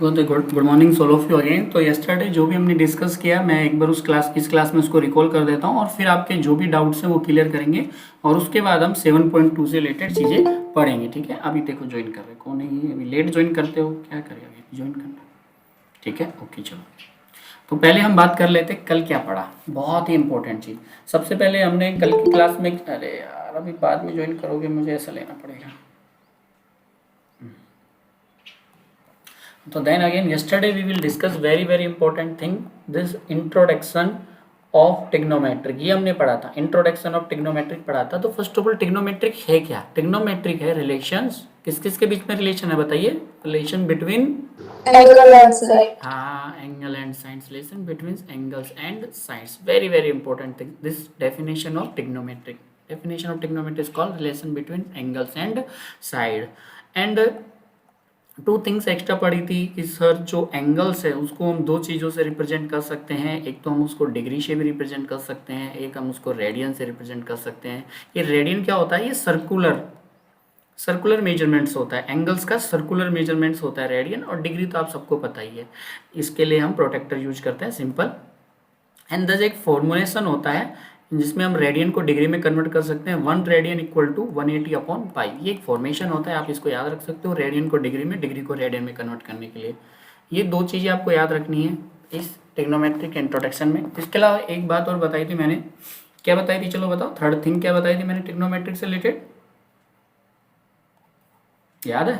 Good morning soul of you again. तो yesterday जो भी हमने डिस्कस किया, मैं एक बार इस क्लास में उसको रिकॉल कर देता हूँ और फिर आपके जो भी डाउट्स हैं वो क्लियर करेंगे और उसके बाद हम 7.2 से रिलेटेड चीज़ें पढ़ेंगे। ठीक है, अभी देखो ज्वाइन कर रहे कौन है ये, अभी लेट ज्वाइन करते हो, क्या करें अभी ज्वाइन करना। ठीक है, ओके चलो। तो पहले हम बात कर लेते कल क्या पढ़ा, बहुत ही इंपॉर्टेंट चीज़। सबसे पहले हमने कल की क्लास में, अरे यार अभी बाद में ज्वाइन करोगे, मुझे ऐसा लेना पड़ेगा। So then again yesterday we will discuss very important thing, this introduction of trigonometric. ये हमने पढ़ा था, इंट्रोडक्शन ऑफ ट्रिग्नोमेट्रिक पढ़ा था। तो फर्स्ट ऑफ ऑल ट्रिग्नोमेट्रिक है क्या? ट्रिग्नोमेट्रिक है रिलेशंस, किस किस के बीच में रिलेशन है बताइए? Relation between angle and side. हाँ, angle and sides, relation between angles and sides. Very important thing, this definition of trigonometric. Definition of trigonometric is called relation between angles and side. And two things extra पढ़ी थी कि sir जो angles है उसको हम दो चीज़ों से रिप्रेजेंट कर सकते हैं। एक तो हम उसको डिग्री से भी रिप्रेजेंट कर सकते हैं, एक हम उसको रेडियन से रिप्रेजेंट कर सकते हैं। ये रेडियन क्या होता है? ये सर्कुलर मेजरमेंट्स होता है, एंगल्स का सर्कुलर मेजरमेंट्स होता है रेडियन। और डिग्री तो आप सबको पता ही है, इसके लिए हम प्रोटेक्टर यूज करते हैं, सिंपल। एंड दस एक फॉर्मुलेशन होता है जिसमें हम रेडियन को डिग्री में कन्वर्ट कर सकते हैं। 1 radian equal to 180 upon pi, ये एक फॉर्मेशन होता है, आप इसको याद रख सकते हो। रेडियन को डिग्री में, डिग्री को रेडियन में कन्वर्ट करने के लिए ये दो चीज़ें आपको याद रखनी है इस ट्रिग्नोमेट्रिक इंट्रोडक्शन में। इसके अलावा एक बात और बताई थी मैंने, क्या बताई थी? चलो बताओ, थर्ड थिंग क्या बताई थी मैंने ट्रिग्नोमेट्रिक से रिलेटेड, याद है?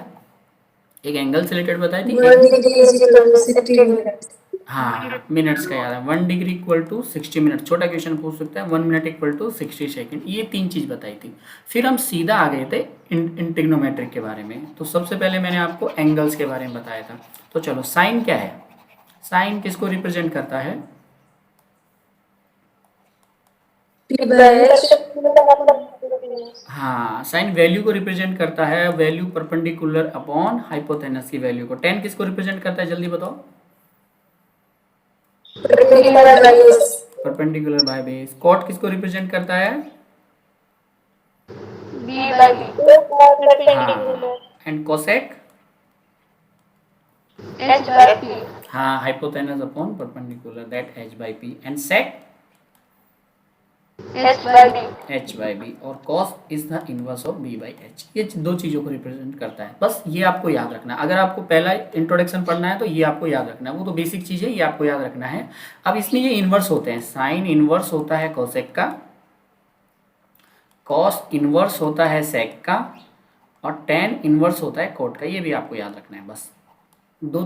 एक एंगल से रिलेटेड बताई थी। 1 degree is equal to 60 minute. हाँ, मिनट्स का याद है। 1 डिग्री इक्वल टू 60 मिनट, छोटा क्वेश्चन पूछ सकता है। 1 मिनट इक्वल टू 60 सेकेंड, ये तीन चीज़ बताई थी। फिर हम सीधा आ गए थे इन ट्रिग्नोमेट्रिक के बारे में। तो सबसे पहले मैंने आपको एंगल्स के बारे में बताया था। तो चलो, साइन क्या है? साइन किसको रिप्रेजेंट करता है? हाँ, साइन वैल्यू को रिप्रेजेंट करता है, वैल्यू परपेंडिकुलर अपॉन हाइपोथेनस की वैल्यू को। टेन किसको रिप्रेजेंट करता है, जल्दी बताओ? Perpendicular by base. कॉट किसको रिप्रेजेंट करता है? B by B. हाँ, and cosec? H by P. हाँ, hypotenuse upon perpendicular, that H by P. And sec? H by B. H by B. और cos is the inverse of B by H. ये दो चीज़ों को represent करता है, बस ये आपको याद रखना है। अगर आपको पहला इंट्रोडक्शन पढ़ना है तो ये आपको याद रखना है, वो तो बेसिक चीज़ है, ये आपको याद रखना है। अब इसमें ये इनवर्स होते हैं, साइन इनवर्स होता है कोसेक का, कॉस इनवर्स होता है सेक का, और टेन इनवर्स होता है कोट का। ये भी आपको याद रखना है बस। दो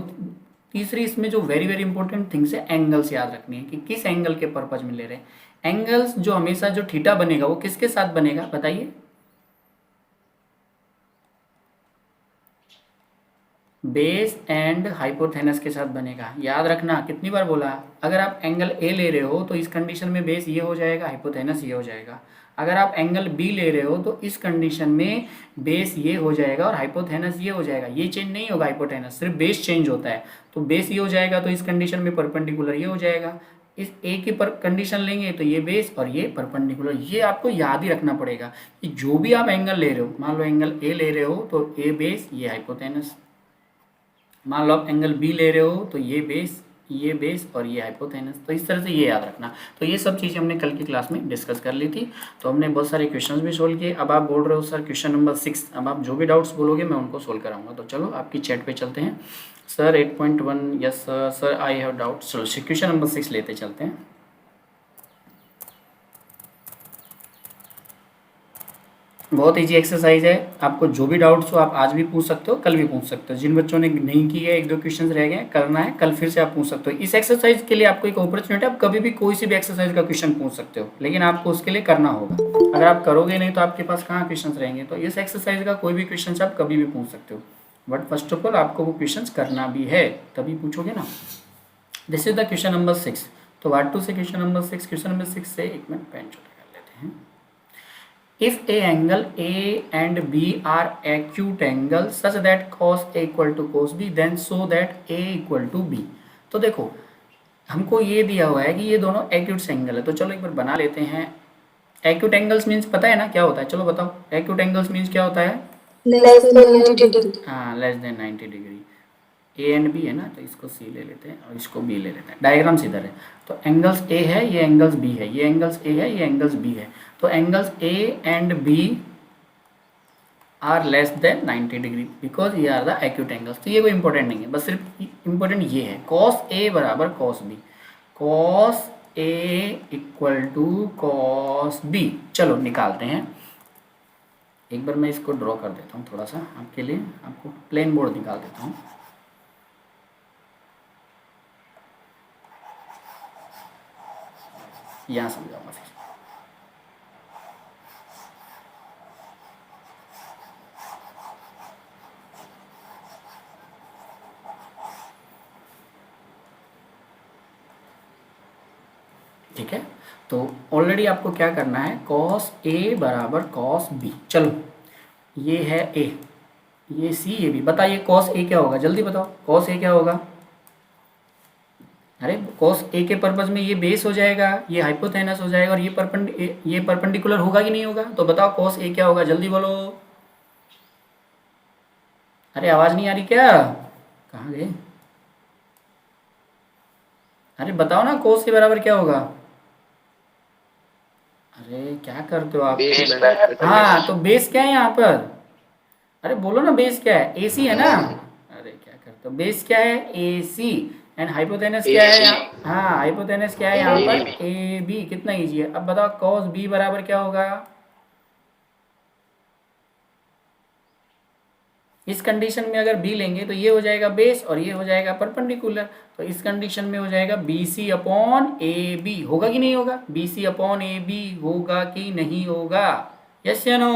तीसरी इसमें जो वेरी इंपॉर्टेंट थिंग्स है, एंगल्स याद रखनी है कि किस एंगल के पर्पज में ले रहे हैं। एंगल्स जो हमेशा जो थीटा बनेगा वो किसके साथ बनेगा बताइए? बेस एंड हाइपोथेनस के साथ बनेगा। याद रखना, कितनी बार बोला? अगर आप एंगल ए ले रहे हो तो इस कंडीशन में बेस ये हो जाएगा, हाइपोथेनस ये हो जाएगा। अगर आप एंगल बी ले रहे हो तो इस कंडीशन में बेस ये हो जाएगा और हाइपोथेनस ये हो जाएगा। ये चेंज नहीं होगा, हाइपोथेनस सिर्फ बेस चेंज होता है। तो बेस ये हो जाएगा तो इस कंडीशन में परपेंडिकुलर ये हो जाएगा। इस ए की पर कंडीशन लेंगे तो ये बेस और ये परपेंडिकुलर। ये आपको याद ही रखना पड़ेगा कि जो भी आप एंगल ले रहे हो, मान लो एंगल ए ले रहे हो तो ए बेस, ये हाइपोथेनस। मान लो आप एंगल बी ले रहे हो तो ये बेस और ये हाइपोथेनस। तो इस तरह से ये याद रखना। तो ये सब चीज़ें हमने कल की क्लास में डिस्कस कर ली थी। तो हमने बहुत सारे क्वेश्चंस भी सोल्व किए। अब आप बोल रहे हो सर क्वेश्चन नंबर 6, अब आप जो भी डाउट्स बोलोगे मैं उनको सोल्व कराऊंगा। तो चलो आपकी चैट पे चलते हैं। Sir 8.1, yes sir I have doubt. चलो क्वेश्चन नंबर 6 लेते चलते हैं। बहुत इजी एक्सरसाइज है, आपको जो भी डाउट्स हो आप आज भी पूछ सकते हो, कल भी पूछ सकते हो। जिन बच्चों ने नहीं की है, 1-2 क्वेश्चंस रह गए, करना है, कल फिर से आप पूछ सकते हो। इस एक्सरसाइज के लिए आपको एक अपॉर्चुनिटी, आप कभी भी कोई सी भी एक्सरसाइज का क्वेश्चन पूछ सकते हो, लेकिन आपको उसके लिए करना होगा। अगर आप करोगे नहीं तो आपके पास कहाँ क्वेश्चन रहेंगे। तो इस एक्सरसाइज का कोई भी क्वेश्चन आप कभी भी पूछ सकते हो, बट फर्स्ट ऑफ ऑल आपको वो क्वेश्चन करना भी है, तभी पूछोगे ना। This is the question number 6। तो वाट टू से क्वेश्चन नंबर 6, क्वेश्चन नंबर 6 से एक मिनट पेन छोटा कर लेते हैं। If a angle A and B are acute angles such that cos A equal to cos B, then show that A equal to B। तो देखो हमको ये दिया हुआ है कि ये दोनों एक्यूट एंगल है। तो चलो एक बार बना लेते हैं। एक्यूट एंगल्स मीन्स पता है ना क्या होता है? चलो बताओ, एक्यूट एंगल्स मीन्स क्या होता है? Less than 90 degree. हाँ, less than 90 degree. A and B है ना, तो इसको सी ले लेते हैं और इसको बी ले लेते हैं। डायग्राम्स इधर है, तो एंगल्स ए है, ये एंगल्स बी है, ये एंगल्स ए है, ये एंगल्स बी है। तो angles A and B are less than 90 degree because ये आर द एक्यूट एंगल्स। तो ये कोई इंपॉर्टेंट नहीं है, बस सिर्फ इंपॉर्टेंट ये है कॉस ए बराबर cos B, cos A equal to cos B. चलो निकालते हैं, एक बार मैं इसको ड्रॉ कर देता हूँ थोड़ा सा आपके लिए, आपको प्लेन बोर्ड निकाल देता हूँ। यहाँ समझाऊंगा फिर। ठीक है, तो ऑलरेडी आपको क्या करना है, कॉस ए बराबर कॉस बी। चलो ये है ए, ये सी, ये बी। बताइए कॉस ए क्या होगा, जल्दी बताओ कॉस ए क्या होगा। अरे कॉस ए के पर्पज में ये बेस हो जाएगा, ये हाइपोथेनस हो जाएगा, और ये परपेंडिकुलर होगा कि नहीं होगा। तो बताओ कॉस ए क्या होगा, जल्दी बोलो। अरे आवाज नहीं आ रही क्या, कहाँ गए। अरे बताओ ना कॉस ए बराबर क्या होगा। अरे क्या करते हो आप। हाँ तो बेस क्या है यहाँ पर, अरे बोलो ना बेस क्या है, ए सी है ना। अरे क्या करते हो, बेस क्या है ए सी, एंड हाइपोथेनस क्या है यहाँ, हाँ हाइपोथेनस क्या है यहाँ पर ए बी। कितना इजी है। अब बताओ कॉस बी बराबर क्या होगा। इस कंडीशन में अगर बी लेंगे तो ये हो जाएगा बेस और ये हो जाएगा परपेंडिकुलर। तो इस कंडीशन में हो जाएगा B C upon A B. होगा कि नहीं होगा, B C upon A B होगा कि नहीं होगा, यस या नो।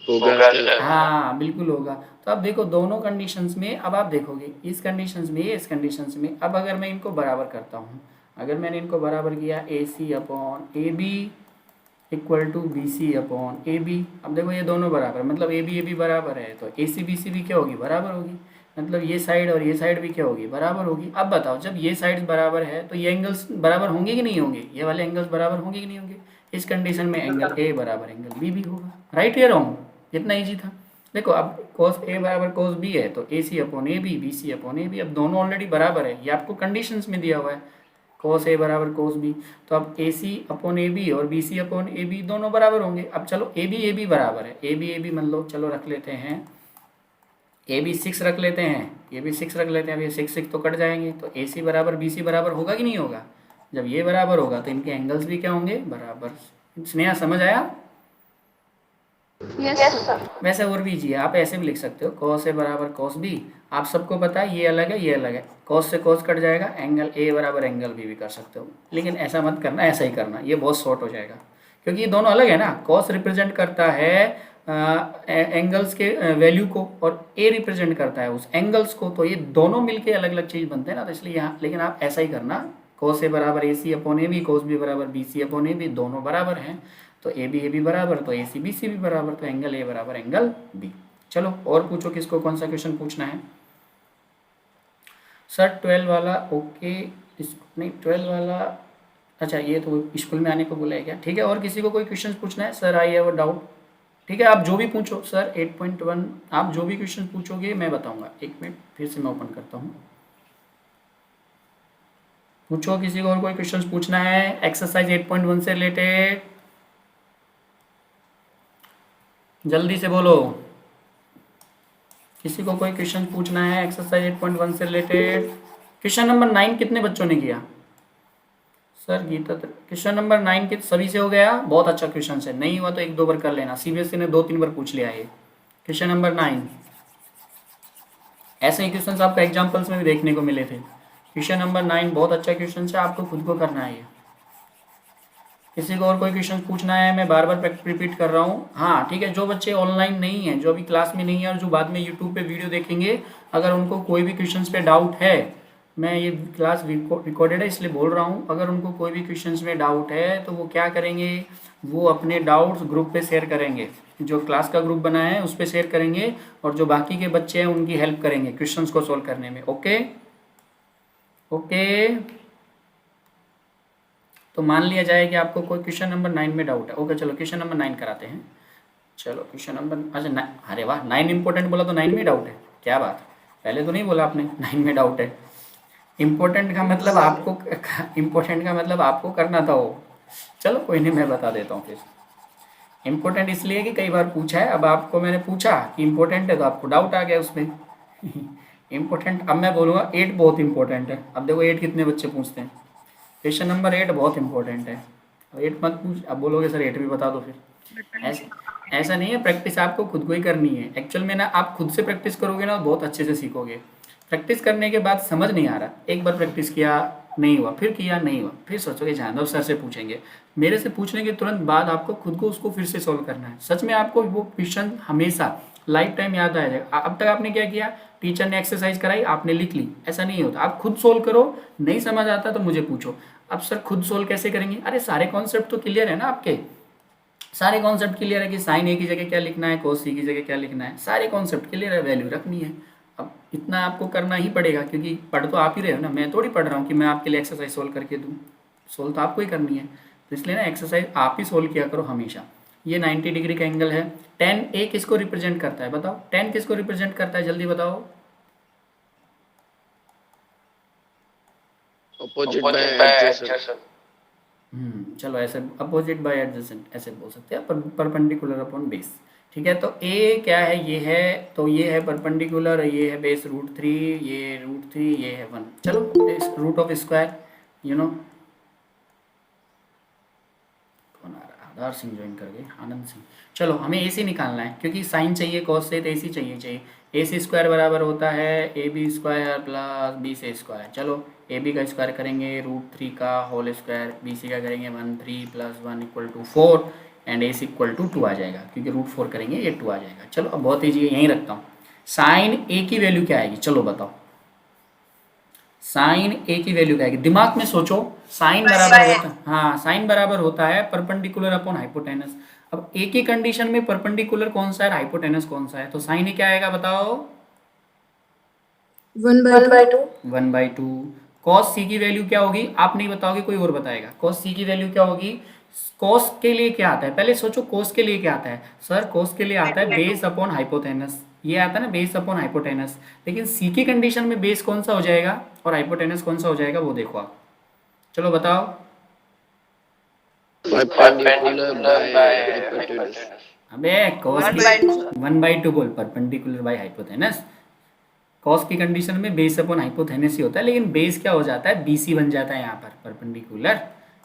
होगा। हाँ बिल्कुल होगा। तो अब देखो दोनों कंडीशंस में, अब आप देखोगे इस कंडीशंस में, इस कंडीशंस में। अब अगर मैं इनको बराबर करता हूँ, अगर मैंने इनको बराबर किया A C upon A B equal to B C upon A B. अब देखो ये दोनों बराबर, मतलब ए बी बराबर है, तो ए सी बी सी भी क्या होगी, बराबर होगी। मतलब ये साइड और ये साइड भी क्या होगी, बराबर होगी। अब बताओ जब ये साइड्स बराबर है तो ये एंगल्स बराबर होंगे कि नहीं होंगे, ये वाले एंगल्स बराबर होंगे कि नहीं होंगे। इस कंडीशन में एंगल ए बराबर एंगल बी भी होगा। राइट या रॉन्ग, इतना ईजी था। देखो अब cos ए बराबर cos बी है, तो A C upon A B, B C upon A B. अब दोनों ऑलरेडी बराबर है, ये आपको कंडीशंस में दिया हुआ है, cos ए बराबर cos बी। तो अब A C upon A B और B C upon A B दोनों बराबर होंगे। अब चलो ए बी बराबर है, ए बी मान लो, चलो रख लेते हैं ए बी 6 रख लेते हैं, ये भी 6 रख लेते हैं। अब ये 6 तो कट जाएंगे, तो ए सी बराबर बी सी बराबर होगा कि नहीं होगा। जब ये बराबर होगा तो इनके एंगल्स भी क्या होंगे, बराबर। स्नेहा समझ आया। Yes sir. वैसे और भी इजी है, आप ऐसे भी लिख सकते हो cos ए बराबर cos बी। आप सबको पता है ये अलग है, ये अलग है, cos से cos कट जाएगा, एंगल ए बराबर एंगल बी भी कर सकते हो। लेकिन ऐसा मत करना, ऐसा ही करना, ये बहुत शॉर्ट हो जाएगा, क्योंकि ये दोनों अलग है ना। cos रिप्रेजेंट करता है एंगल्स के वैल्यू को, और ए रिप्रेजेंट करता है उस एंगल्स को। तो ये दोनों मिलके अलग अलग चीज़ बनते हैं ना, तो इसलिए यहाँ, लेकिन आप ऐसा ही करना, cos ए बराबर A C upon A B, cos B बराबर B C upon A B, दोनों बराबर हैं। तो ए बी बराबर, तो ए सी बी बराबर, तो एंगल ए बराबर एंगल बी। चलो और पूछो, किसको कौन सा क्वेश्चन पूछना है। सर 12 वाला ओके, नहीं 12 वाला, अच्छा ये तो स्कूल में आने को बोला है क्या। ठीक है, और किसी को कोई क्वेश्चन पूछना है, sir I have a doubt. ठीक है, आप जो भी पूछो सर, 8.1 आप जो भी क्वेश्चन पूछोगे मैं बताऊंगा। एक मिनट फिर से मैं ओपन करता हूँ, पूछो किसी को और कोई क्वेश्चन पूछना है एक्सरसाइज 8.1 से रिलेटेड, जल्दी से बोलो। किसी को कोई क्वेश्चन पूछना है एक्सरसाइज 8.1 से रिलेटेड। क्वेश्चन नंबर 9 कितने बच्चों ने किया। सर गीता, क्वेश्चन नंबर 9 के सभी से हो गया, बहुत अच्छा क्वेश्चन है। नहीं हुआ तो 1-2 बार कर लेना, सीबीएसई ने 2-3 बार पूछ लिया है क्वेश्चन नंबर 9। ऐसे ही क्वेश्चन आपको एग्जाम्पल्स में भी देखने को मिले थे। क्वेश्चन नंबर 9 बहुत अच्छा क्वेश्चन है, आपको खुद को करना है ये। किसी को और कोई क्वेश्चन पूछना है, मैं बार बार रिपीट कर रहा हूँ। हाँ ठीक है, जो बच्चे ऑनलाइन नहीं हैं, जो अभी क्लास में नहीं है और जो बाद में यूट्यूब पे वीडियो देखेंगे, अगर उनको कोई भी क्वेश्चन पे डाउट है, मैं ये क्लास रिकॉर्डेड है इसलिए बोल रहा हूँ, अगर उनको कोई भी क्वेश्चन में डाउट है तो वो क्या करेंगे, वो अपने डाउट्स ग्रुप पे शेयर करेंगे, जो क्लास का ग्रुप बना है उस पर शेयर करेंगे, और जो बाकी के बच्चे हैं उनकी हेल्प करेंगे क्वेश्चंस को सोल्व करने में। ओके ओके, तो मान लिया जाए कि आपको कोई क्वेश्चन नंबर 9 में डाउट है। ओके चलो क्वेश्चन नंबर 9 कराते हैं। चलो क्वेश्चन नंबर, अच्छा अरे वाह 9 इंपॉर्टेंट बोला तो 9 में डाउट है, क्या बात पहले तो नहीं बोला आपने 9 में डाउट है। इम्पोर्टेंट का मतलब आपको इम्पोर्टेंट का मतलब आपको करना था वो। चलो कोई नहीं, मैं बता देता हूँ फिर। इम्पोर्टेंट इसलिए कि कई बार पूछा है, अब आपको मैंने पूछा कि इम्पोर्टेंट है तो आपको डाउट आ गया उसमें। इम्पोर्टेंट, अब मैं बोलूँगा 8 बहुत इंपॉर्टेंट है। अब देखो 8 कितने बच्चे पूछते हैं। क्वेश्चन नंबर 8 बहुत इंपॉर्टेंट है। अब 8 मत पूछ, अब बोलोगे सर 8 भी बता दो फिर। ऐसा नहीं है, प्रैक्टिस आपको खुद को ही करनी है। एक्चुअल में ना आप खुद से प्रैक्टिस करोगे ना बहुत अच्छे से सीखोगे। प्रैक्टिस करने के बाद समझ नहीं आ रहा, एक बार प्रैक्टिस किया नहीं हुआ, फिर किया नहीं हुआ, फिर सोचोगे जान दो सर से पूछेंगे। मेरे से पूछने के तुरंत बाद आपको खुद को उसको फिर से सॉल्व करना है। सच में आपको वो क्वेश्चन हमेशा लाइफ टाइम याद आ जाएगा। अब तक आपने क्या किया, टीचर ने एक्सरसाइज कराई, आपने लिख ली, ऐसा नहीं होता। आप खुद सोल्व करो, नहीं समझ आता तो मुझे पूछो। अब सर खुद सोल्व कैसे करेंगे? अरे सारे कॉन्सेप्ट तो क्लियर है ना आपके, सारे कॉन्सेप्ट क्लियर है कि साइन ए की जगह क्या लिखना है, कोस सी की जगह क्या लिखना है, सारे कॉन्सेप्ट क्लियर है, वैल्यू रखनी है। अब इतना आपको करना ही पड़ेगा, क्योंकि पढ़ तो आप ही रहे हो ना, मैं थोड़ी पढ़ रहा हूँ कि मैं आपके लिए एक्सरसाइज सोल्व करके दूँ। सोल्व तो आपको ही करनी है, तो इसलिए ना एक्सरसाइज आप ही सोल्व किया करो हमेशा। ये 90 डिग्री का एंगल है। 10 ए किसको रिप्रेजेंट करता है बताओ? 10 किसको रिप्रेजेंट करता है, जल्दी बताओ। Opposite by adjacent. चलो ऐसे अपोजिट बाय एडजेसेंट ऐसे बोल सकते हैं, परपेंडिकुलर अपॉन बेस। ठीक है, तो ए क्या है, ये है, तो ये है परपेंडिकुलर, ये है बेस √3, ये √3, ये है 1। चलो root of square, you know कौन आ रहा है, आधार सिंह ज्वाइन कर गए, आनंद सिंह। चलो हमें ए सी निकालना है, क्योंकि साइन चाहिए कॉस से, तो ए सी चाहिए। ए सी स्क्वायर बराबर होता है A B square plus B C square. चलो ए बी का स्क्वायर करेंगे √3 का होल स्क्वायर, बी सी का करेंगे 13 + 1 = 4 and A C equal to 2 आ जाएगा, क्योंकि √4 करेंगे ये 2 आ जाएगा। चलो अब बहुत ईजी है, यहीं रखता हूँ। साइन ए की वैल्यू क्या आएगी, चलो बताओ। साइन ए की वैल्यू क्या आएगी, दिमाग में सोचो। साइन बराबर होता है, हाँ साइन बराबर होता है परपेंडिकुलर अपॉन हाइपोटेनस। अब ए की कंडीशन में परपेंडिकुलर कौन सा है, हाइपोटेनस कौन सा है, तो साइन ए क्या आएगा बताओ? 1/2. 1/2। कॉस सी की वैल्यू क्या होगी, आप नहीं बताओगे, कोई और बताएगा। कॉस सी की वैल्यू क्या होगी? कॉस के लिए क्या आता है, पहले सोचो। कॉस के लिए क्या आता है सर? कॉस के लिए आता है बेस अपॉन हाइपोटेनस, ये आता है ना बेस अपॉन हाइपोटेनस। लेकिन सी की कंडीशन में बेस कौन सा हो जाएगा और हाइपोटेनस कौन सा हो जाएगा, वो देखो आप। चलो बताओ। Perpendicular by hypotenuse. अबे कॉस 1/2 बोल, परपेंडिकुलर बाय हाइपोटेनस। कॉस की कंडीशन में बेस अपॉन हाइपोथेनस ही होता है, लेकिन बेस क्या हो जाता है, बीसी बन जाता है यहाँ पर, परपेंडिकुलर।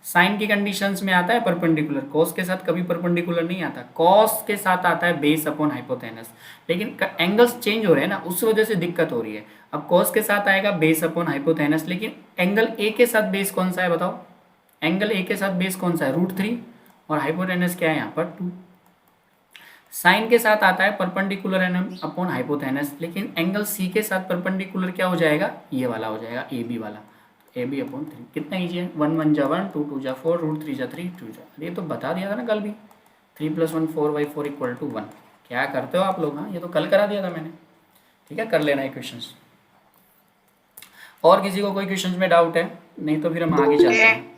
साइन की कंडीशंस में आता है परपेंडिकुलर, कॉस के साथ कभी परपेंडिकुलर नहीं आता, कॉस के साथ आता है बेस अपॉन हाइपोथेनस। लेकिन एंगल्स चेंज हो रहे हैं ना, उस वजह से दिक्कत हो रही है। अब कॉस के साथ आएगा बेस अपॉन हाइपोथेनस, लेकिन एंगल ए के साथ बेस कौन सा है बताओ? एंगल ए के साथ बेस कौन सा है, √3, और हाइपोटेनस क्या है यहाँ पर 2। साइन के साथ आता है परपेंडिकुलर अपॉन हाइपोथेनस, लेकिन एंगल सी के साथ परपेंडिकुलर क्या हो जाएगा, ये वाला हो जाएगा, ए बी वाला, ए बी अपॉन 3। कितना ईजी है, 1 1 जा 1, 2 2 जा 4, √3 जा 3, 2 जा, ये तो बता दिया था ना कल भी। 3 + 1 4/4 = 1। क्या करते हो आप लोग, हाँ ये तो कल करा दिया था मैंने। ठीक है, कर लेना है क्वेश्चन। और किसी को कोई क्वेश्चन में डाउट है? नहीं तो फिर हम आगे चलते हैं।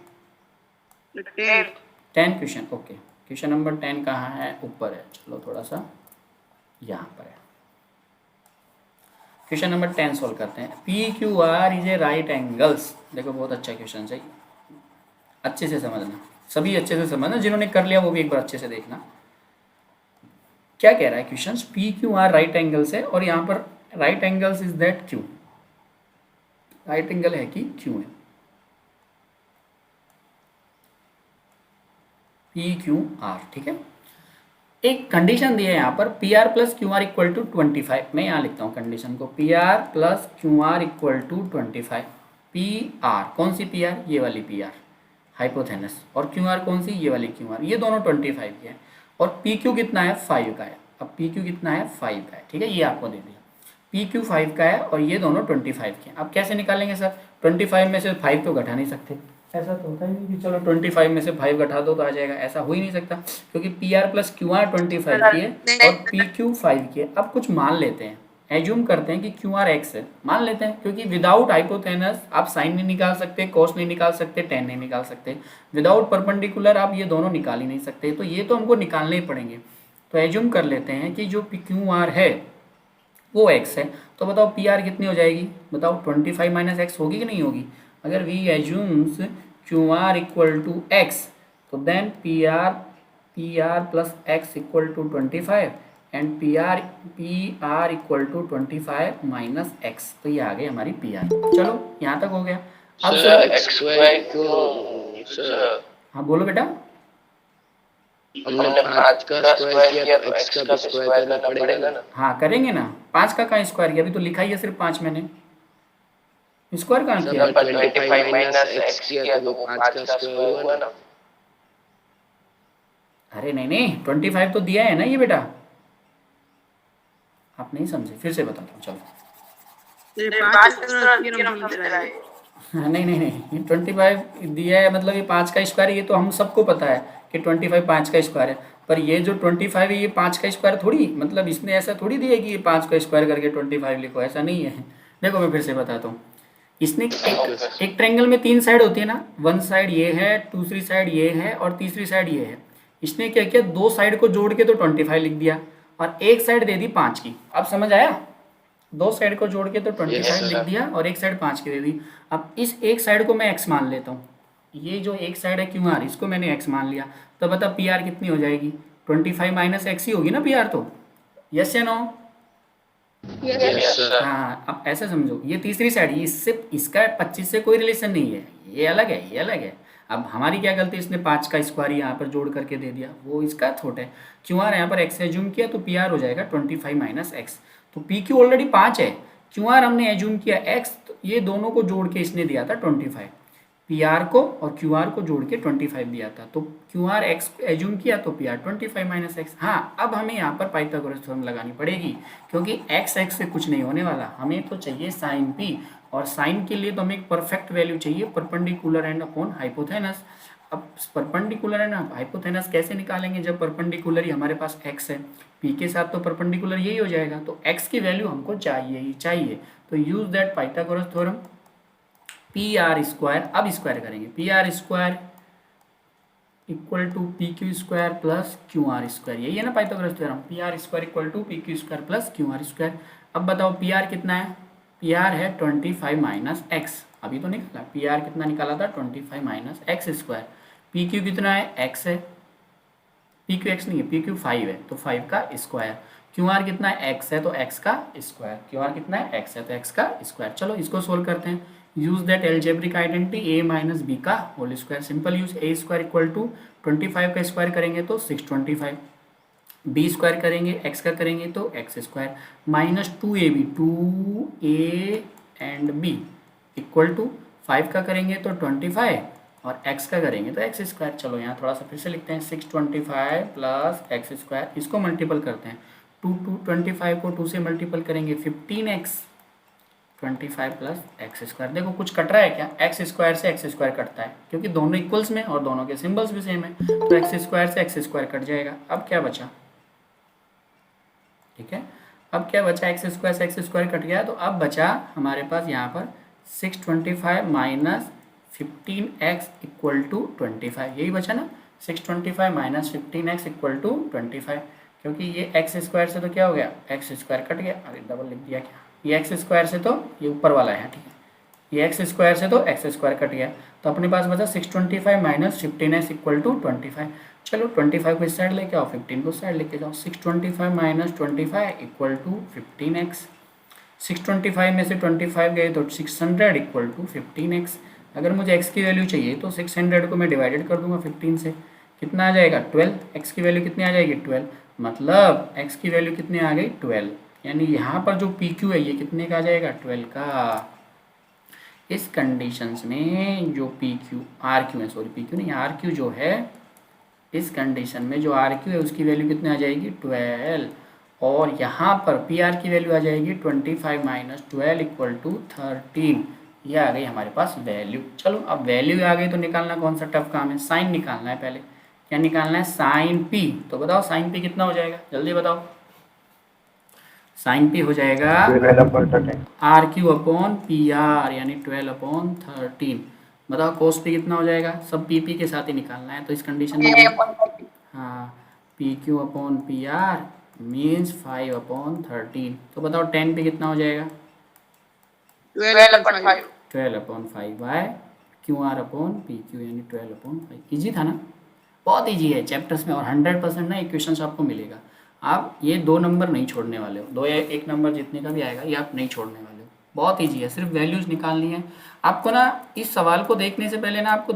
10 क्वेश्चन, ओके। क्वेश्चन नंबर 10 कहाँ है, ऊपर है, चलो थोड़ा सा यहाँ पर है। क्वेश्चन नंबर 10 सॉल्व करते हैं। PQR is a right angles. देखो बहुत अच्छा क्वेश्चन है, अच्छे से समझना, सभी अच्छे से समझना, जिन्होंने कर लिया वो भी एक बार अच्छे से देखना। क्या कह रहा है क्वेश्चन, PQR राइट एंगल्स है, और यहाँ पर right angles is that Q, right angle है कि Q है, PQR। ठीक है, एक कंडीशन दी है यहाँ पर, PR + QR = 25। मैं यहाँ लिखता हूँ कंडीशन को, PR + QR = 25। PR कौन सी PR, ये वाली PR हाइपोथेनस, और QR कौन सी, ये वाली QR, ये दोनों 25 की है। और PQ कितना है, 5 का है। अब PQ कितना है, 5 का है। ठीक है, ये आपको दे दिया, PQ 5 का है और ये दोनों 25 के हैं। अब कैसे निकालेंगे सर, 25 में से 5 तो घटा नहीं सकते, ऐसा तो होता ही नहीं कि चलो 25 में से 5 घटा दो तो आ जाएगा, ऐसा हो ही नहीं सकता, क्योंकि PR + QR 25 की है और PQ 5 की है। अब कुछ मान लेते हैं, एज्यूम करते हैं कि QR X है, मान लेते हैं, क्योंकि विदाउट हाइपोथेनस आप साइन नहीं निकाल सकते, कॉस नहीं निकाल सकते, टेन नहीं निकाल सकते, विदाउट परपेंडिकुलर आप ये दोनों निकाल ही नहीं सकते, तो ये तो हमको निकालने ही पड़ेंगे। तो एज्यूम कर लेते हैं कि जो QR है वो X है, तो बताओ पी आर कितनी हो जाएगी, बताओ 25 माइनस एक्स होगी कि नहीं होगी। अगर we assumes Q R equal to X तो then P R plus X equal to 25 and P R equal to 25 minus X. तो ये आ गई हमारी पी आर। चलो यहाँ तक हो गया। अब सर सर XY को सर हाँ बोलो बेटा। हमने 5 का स्क्वायर किया तो x का भी स्क्वायर करना पड़ेगा ना। हाँ करेंगे ना, 5 का कहाँ स्क्वायर किया, अभी तो लिखा ही है सिर्फ 5 मैंने, स्क्वायर कहाँ किया। सर 25 माइनस x किया तो वो 5 का स्क्वायर हुआ ना। अरे नहीं नहीं 25 तो दिया है ना ये बेटा, आप नहीं समझे, फिर से बताता हूँ चलो। नहीं नहीं नहीं, ये 25 दिया है मतलब ये 5 का स्क्वायर, ये तो हम सबको पता है कि 25 5 का स्क्वायर है। पर ये जो 25 है ये 5 का स्क्वायर थोड़ी, मतलब इसने ऐसा थोड़ी दिया कि ये 5 का स्क्वायर करके 25 लिखो, ऐसा नहीं है। देखो मैं फिर से बताता हूँ। इसने एक ट्रायंगल में 3 साइड होती है ना, वन साइड ये है, दूसरी साइड ये है और तीसरी साइड ये है। इसने क्या किया, 2 साइड को जोड़ के तो 25 लिख दिया और एक साइड दे दी 5 की। अब समझ आया, 2 साइड को जोड़ के तो 25 लिख दिया और एक साइड 5 की दे दी। अब इस एक साइड को मैं एक्स मान लेता हूँ, ये जो एक साइड है क्यू आर, इसको मैंने एक्स मान लिया। तो बता पी आर कितनी हो जाएगी, 25 माइनस एक्स ही होगी ना पी आर तो, यस या नो। Yes sir. हाँ अब ऐसे समझो, ये तीसरी साइड, इससे इसका 25 से कोई रिलेशन नहीं है, ये अलग है ये अलग है। अब हमारी क्या गलती, इसने 5 का स्क्वायर यहाँ पर जोड़ करके दे दिया, वो इसका छोटा है। क्यू आर यहाँ पर एक्स एज्यूम किया तो पी आर हो जाएगा 25 माइनस एक्स। तो पी क्यू ऑलरेडी 5 है, क्यू आर हमने एज्यूम किया एक्स, तो ये दोनों को जोड़ के इसने दिया था 25, पी आर को और क्यू आर को जोड़ के 25 दिया था। तो क्यू आर एक्स एज्यूम किया तो पी आर 25 माइनस एक्स। हाँ अब हमें यहाँ पर पाइथागोरस थ्योरम लगानी पड़ेगी, क्योंकि एक्स एक्स से कुछ नहीं होने वाला, हमें तो चाहिए साइन पी, और साइन के लिए तो हमें एक परफेक्ट वैल्यू चाहिए, परपेंडिकुलर एंड अपॉन हाइपोथेनस। अब परपेंडिकुलर एंड हाइपोथेनस कैसे निकालेंगे, जब परपेंडिकुलर ही हमारे पास एक्स है, पी के साथ तो परपेंडिकुलर यही हो जाएगा, तो एक्स की वैल्यू हमको चाहिए ही चाहिए। तो use that Pythagoras theorem, P R square, अब स्क्वायर करेंगे, P R square equal to P Q square plus Q R square, यही है ना Pythagoras theorem, P R square equal to P Q square plus Q R square. अब बताओ P R कितना है, P R है 25 minus x, अभी तो निकाला, पी आर कितना निकाला था 25 minus x square. P Q कितना है, एक्स है, पी क्यू एक्स नहीं है, पी क्यू 5 है तो 5 का स्क्वायर। क्यू आर कितना है, एक्स है तो एक्स का स्क्वायर, क्यू आर कितना है, एक्स है तो एक्स का स्क्वायर। चलो इसको सोल्व करते हैं, use that algebraic identity A minus B का whole square, simple use, A square equal to 25 का स्क्वायर करेंगे तो 625, बी स्क्वायर करेंगे एक्स का करेंगे तो X square, minus 2ab 2a and B equal to 5 का करेंगे तो 25 और x का करेंगे तो एक्स स्क्वायर। चलो यहाँ थोड़ा सा फिर से लिखते हैं, 625 प्लस एक्स स्क्वायर, इसको मल्टीपल करते हैं, 25 को 2 से मल्टीपल करेंगे 15x, 25 प्लस एक्स स्क्वायर। देखो कुछ कट रहा है क्या, एक्स स्क्वायर से एक्स स्क्वायर कटता है क्योंकि दोनों इक्वल्स में और दोनों के सिंबल्स भी सेम है, तो एक्स स्क्वायर से एक्स स्क्वायर कट जाएगा। अब क्या बचा, ठीक है, अब क्या बचा, एक्स स्क्वायर से एक्स स्क्वायर कट गया, तो अब बचा हमारे पास यहाँ पर 625 माइनस 15x इक्वल टू 25, यही बचा ना, 625 माइनस 15x इक्वल टू 25, क्योंकि ये एक्स स्क्वायर से तो क्या हो गया, एक्स स्क्वायर कट गया, अरे डबल लिख दिया क्या, ये एक्स स्क्वायर से तो ये ऊपर वाला है, ठीक है, ये एक्स स्क्वायर से तो एक्स स्क्वायर कट गया, तो अपने पास बचा 625 माइनस 15x इक्वल टू 25। चलो 25 को इस साइड लेके आओ, 15 को साइड लेके जाओ, 625 माइनस 25 इक्वल टू 15x, 625 में से 25 गए तो 600 इक्वल टू 15x। अगर मुझे x की वैल्यू चाहिए तो 600 को मैं डिवाइडेड कर दूंगा 15 से, कितना आ जाएगा 12, x की वैल्यू कितनी आ जाएगी 12, मतलब x की वैल्यू कितनी आ गई 12, यानी यहाँ पर जो PQ है ये कितने का आ जाएगा 12 का। इस कंडीशंस में जो PQ RQ है, सॉरी PQ नहीं RQ जो है, इस कंडीशन में जो RQ है उसकी वैल्यू कितनी आ जाएगी 12, और यहाँ पर PR की वैल्यू आ जाएगी 25 माइनस 12 इक्वल टू 13, ये आ गई हमारे पास वैल्यू। चलो अब वैल्यू आ गई तो निकालना कौन सा टफ काम है, साइन निकालना है पहले, क्या निकालना है साइन P, तो बताओ साइन P कितना हो जाएगा, जल्दी बताओ, साइन P हो जाएगा RQ अपॉन PR यानी 12 अपॉन 13, बताओ कोस P कितना हो जाएगा, सब PP के साथ ही निकालना है, तो इस कंडीशन में हाँ PQ अपॉन PR मीन्स 5/13। तो बताओ 10 पे कितना हो जाएगा? 12/5। 12/5 बाय QR/PQ यानी 12/5। ईजी था ना? बहुत ईजी है चैप्टर्स में, और 100% ना इक्वेशंस आपको मिलेगा। आप ये 2 नंबर नहीं छोड़ने वाले हो, 2 या 1 नंबर जितने का भी आएगा ये आप नहीं छोड़ने वाले हो। बहुत ईजी है, सिर्फ वैल्यूज निकालनी है आपको ना। इस सवाल को देखने से पहले ना आपको,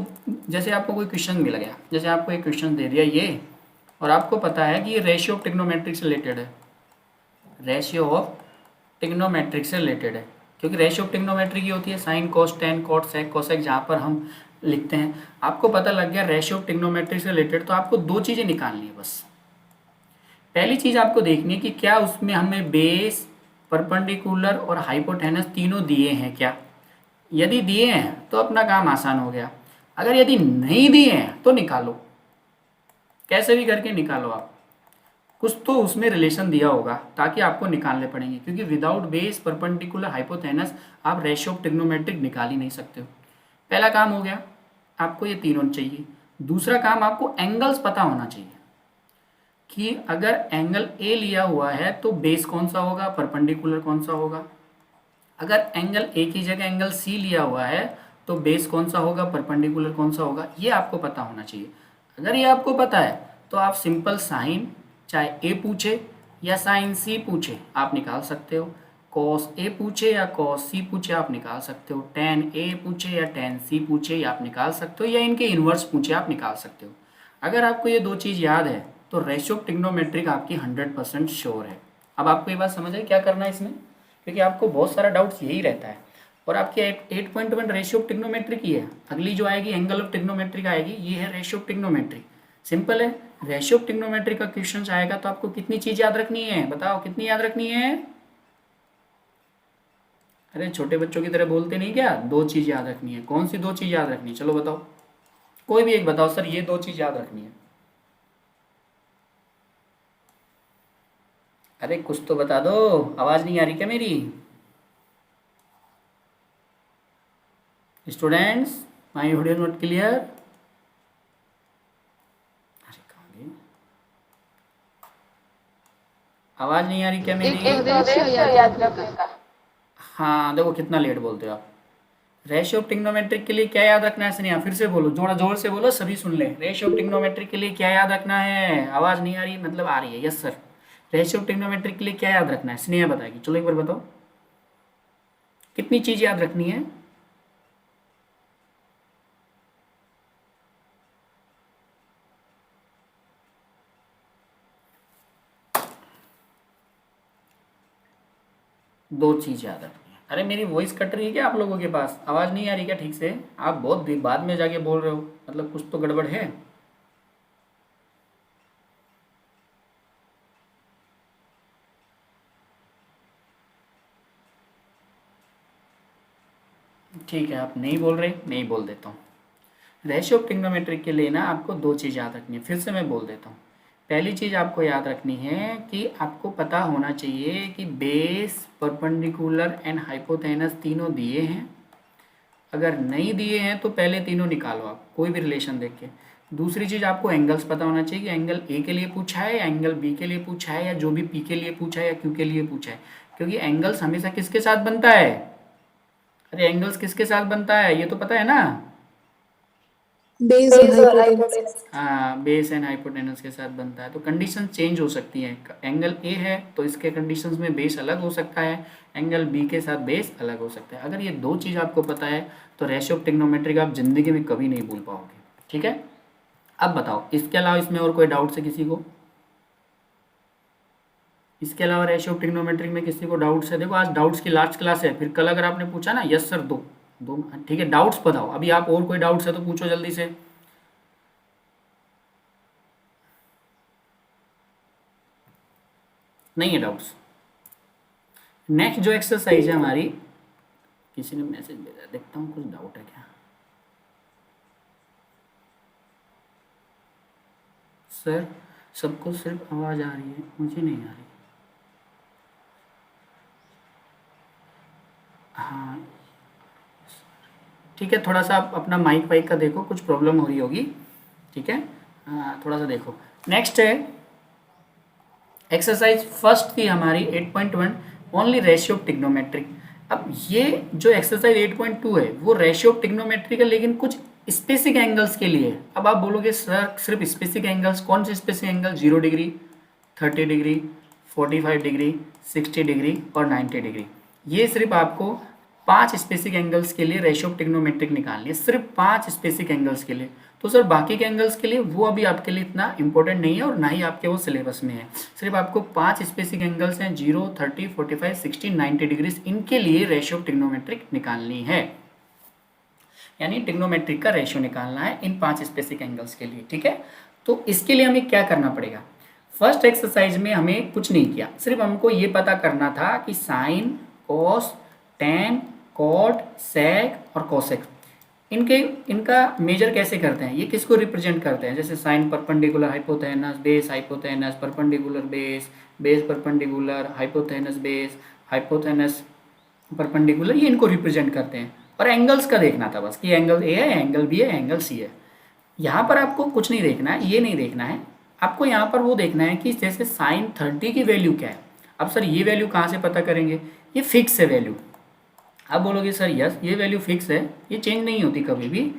जैसे आपको कोई क्वेश्चन मिल गया, जैसे आपको एक क्वेश्चन दे दिया ये, और आपको पता है कि ये रेशियो ऑफ ट्रिग्नोमेट्रिक से रिलेटेड है, रेशियो ऑफ ट्रिग्नोमेट्रिक से रिलेटेड है, क्योंकि रेशियो ऑफ ट्रिग्नोमेट्री की होती है sine cos tan cot sec cosec, जहाँ पर हम लिखते हैं। आपको पता लग गया रेशियो ऑफ ट्रिग्नोमेट्री से रिलेटेड, तो आपको 2 चीज़ें निकालनी है बस। पहली चीज़ आपको देखनी है कि क्या उसमें हमें बेस, परपेंडिकुलर और हाइपोटेनस तीनों दिए हैं क्या। यदि दिए हैं तो अपना काम आसान हो गया, अगर यदि नहीं दिए हैं तो निकालो, कैसे भी करके निकालो आप। कुछ तो उसमें रिलेशन दिया होगा ताकि आपको निकालने पड़ेंगे, क्योंकि विदाउट बेस, परपेंडिकुलर, हाइपोथेनस आप रेशियो ऑफ ट्रिग्नोमेट्रिक निकाल ही नहीं सकते हो। पहला काम हो गया, आपको ये तीनों चाहिए। दूसरा काम, आपको एंगल्स पता होना चाहिए कि अगर एंगल ए लिया हुआ है तो बेस कौन सा होगा, परपेंडिकुलर कौन सा होगा। अगर एंगल ए की जगह एंगल सी लिया हुआ है तो बेस कौन सा होगा, परपेंडिकुलर कौन सा होगा, ये आपको पता होना चाहिए। अगर ये आपको पता है तो आप सिंपल साइन, चाहे ए पूछे या साइन सी पूछे, आप निकाल सकते हो। कॉस ए पूछे या कॉस सी पूछे आप निकाल सकते हो। टेन ए पूछे या टेन सी पूछे या आप निकाल सकते हो, या इनके इन्वर्स पूछे आप निकाल सकते हो। अगर आपको ये 2 चीज़ याद है तो रेशियो ऑफ ट्रिग्नोमेट्रिक आपकी 100% श्योर है। अब आपको ये बात समझ आई क्या करना है इसमें, क्योंकि आपको बहुत सारा डाउट्स यही रहता है। और आपकी 8.1 रेशियो ऑफ ट्रिग्नोमेट्रिक ही है। अगली जो आएगी एंगल ऑफ ट्रिग्नोमेट्रिक आएगी, ये है रेशियो ऑफ ट्रिग्नोमेट्रिक। सिंपल है, रेशियो ऑफ ट्रिग्नोमेट्रिक का क्वेश्चन आएगा तो आपको कितनी चीज याद रखनी है, बताओ कितनी याद रखनी है? अरे छोटे बच्चों की तरह बोलते नहीं क्या, 2 चीज याद रखनी है। कौन सी 2 चीज याद रखनी है, चलो बताओ, कोई भी एक बताओ सर, ये 2 चीज याद रखनी है। अरे कुछ तो बता दो, आवाज नहीं आ रही क्या मेरी? Students, my audio not clear? अरे कहाँ गए, आवाज नहीं आ रही क्या मेरी? एक रेशियो याद रखना। हाँ देखो कितना लेट बोलते हो आप। रेशियो ऑफ ट्रिग्नोमेट्रिक के लिए क्या याद रखना है स्नेहा, फिर से बोलो, जोड़ा जोर से बोलो, सभी सुन ले। रेशियो ऑफ ट्रिग्नोमेट्रिक के लिए क्या याद रखना है? आवाज नहीं आ रही मतलब आ रही है? Yes sir. Ratio of trigonometric के लिए क्या याद रखना है, स्नेहा बताएगी। चलो एक बार बताओ कितनी चीज याद रखनी है? दो चीज याद रखनी है। अरे मेरी वॉइस कट रही है क्या आप लोगों के पास, आवाज नहीं आ रही क्या ठीक से? आप बहुत बाद में जाके बोल रहे हो, मतलब कुछ तो गड़बड़ है। ठीक है, आप नहीं बोल रहे, नहीं बोल देता हूँ। रेशियो ऑफ ट्रिग्नोमेट्रिक के लिए ना आपको 2 चीज़ याद रखनी है, फिर से मैं बोल देता हूँ। पहली चीज़ आपको याद रखनी है कि आपको पता होना चाहिए कि बेस, परपेंडिकुलर एंड हाइपोथेनस तीनों दिए हैं। अगर नहीं दिए हैं तो पहले तीनों निकालो आप, कोई भी रिलेशन देख के। दूसरी चीज़ आपको एंगल्स पता होना चाहिए कि एंगल ए के लिए पूछा है या एंगल बी के लिए पूछा है, या जो भी पी के लिए पूछा है या क्यू के लिए पूछा है। क्योंकि एंगल्स हमेशा किसके साथ बनता है? अरे एंगल्स किसके साथ बनता है ये तो पता है ना? बेस और हाइपोटेनस। हाँ, बेस एंड हाइपोटेनस के साथ बनता है। तो कंडीशन चेंज हो सकती है। एंगल ए है तो इसके कंडीशंस में बेस अलग हो सकता है, एंगल बी के साथ बेस अलग हो सकता है। अगर ये 2 चीज़ आपको पता है तो रेशियो ऑफ ट्रिग्नोमेट्रिक आप जिंदगी में कभी नहीं भूल पाओगे। ठीक है, अब बताओ इसके अलावा इसमें और कोई डाउट है किसी को? इसके अलावा रेशियो ऑफ ट्रिग्नोमेट्रिक में किसी को डाउट्स है? देखो आज डाउट्स की लास्ट क्लास है, फिर कल अगर आपने पूछा ना यस सर दो दो, ठीक है, डाउट्स बताओ। अभी आप और कोई डाउट्स है तो पूछो जल्दी से। नहीं है डाउट्स? नेक्स्ट जो एक्सरसाइज है हमारी, किसी ने मैसेज भेजा, देखता हूँ कुछ डाउट है क्या। सर सबको सिर्फ आवाज़ आ रही है, मुझे नहीं आ रही। हाँ ठीक है, थोड़ा सा आप अपना माइक वाइक का देखो, कुछ प्रॉब्लम हो रही होगी। ठीक है, हाँ थोड़ा सा देखो। नेक्स्ट है एक्सरसाइज फर्स्ट थी हमारी 8.1 ओनली रेशियो ऑफ ट्रिग्नोमेट्रिक। अब ये जो एक्सरसाइज 8.2 है वो रेशियो ऑफ ट्रिग्नोमेट्रिक है, लेकिन कुछ स्पेसिफिक एंगल्स के लिए। अब आप बोलोगे सर सिर्फ स्पेसिफिक एंगल्स, कौन से specific angle? 0 degree, 30 degree, 45 degree, 60 degree और 90 डिग्री। ये सिर्फ आपको 5 स्पेसिफिक एंगल्स के लिए रेशियो ऑफ ट्रिग्नोमेट्रिक निकालनी है, सिर्फ 5 स्पेसिफिक एंगल्स के लिए। तो सर बाकी के एंगल्स के लिए वो अभी आपके लिए इतना इंपॉर्टेंट नहीं है और ना ही आपके वो सिलेबस में है। सिर्फ आपको 5 स्पेसिफिक एंगल्स हैं 0, 30, 45, 60, 90 डिग्रीज, इनके लिए रेशियो ऑफ ट्रिग्नोमेट्रिक निकालनी है, यानी ट्रिग्नोमेट्रिक का रेशियो निकालना है इन 5 स्पेसिफिक एंगल्स के लिए। ठीक है, तो इसके लिए हमें क्या करना पड़ेगा? फर्स्ट एक्सरसाइज में हमें कुछ नहीं किया, सिर्फ हमको ये पता करना था कि साइन, कॉस, टेन, कॉट, सेक और कोसेक इनका मेजर कैसे करते हैं, ये किसको रिप्रेजेंट करते हैं। जैसे sine perpendicular hypotenuse, base hypotenuse, perpendicular base, base perpendicular, hypotenuse base, hypotenuse perpendicular, ये इनको रिप्रेजेंट करते हैं। और एंगल्स का देखना था बस कि एंगल ए है, एंगल बी है, एंगल सी है। यहाँ पर आपको कुछ नहीं देखना है, ये नहीं देखना है आपको, यहाँ पर वो देखना है कि जैसे साइन 30 की वैल्यू क्या है। अब सर ये वैल्यू कहाँ से पता करेंगे? ये फिक्स है वैल्यू। आप बोलोगे सर यस ये वैल्यू फिक्स है, ये चेंज नहीं होती कभी भी,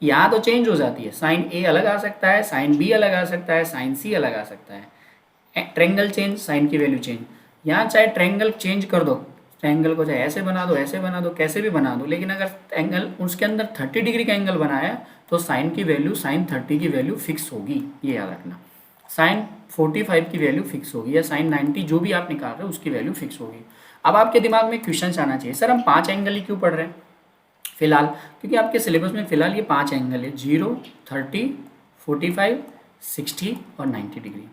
यहाँ तो चेंज हो जाती है। साइन ए अलग आ सकता है, साइन बी अलग आ सकता है, साइन सी अलग आ सकता है। ट्रेंगल चेंज, साइन की वैल्यू चेंज। यहाँ चाहे ट्रेंगल चेंज कर दो, ट्रायंगल को चाहे ऐसे बना दो, ऐसे बना दो, कैसे भी बना दो, लेकिन अगर एंगल उसके अंदर 30 डिग्री का एंगल बनाया तो साइन की वैल्यू, साइन 30 की वैल्यू फिक्स होगी, ये याद रखना। साइन 45 की वैल्यू फिक्स होगी, या साइन 90 जो भी आप निकाल रहे हो उसकी वैल्यू फिक्स होगी। अब आपके दिमाग में क्वेश्चन आना चाहिए, सर हम 5 एंगल ही क्यों पढ़ रहे हैं फिलहाल? क्योंकि आपके सिलेबस में फिलहाल ये 5 एंगल है, 0, 30, 45, 60 और 90 डिग्री।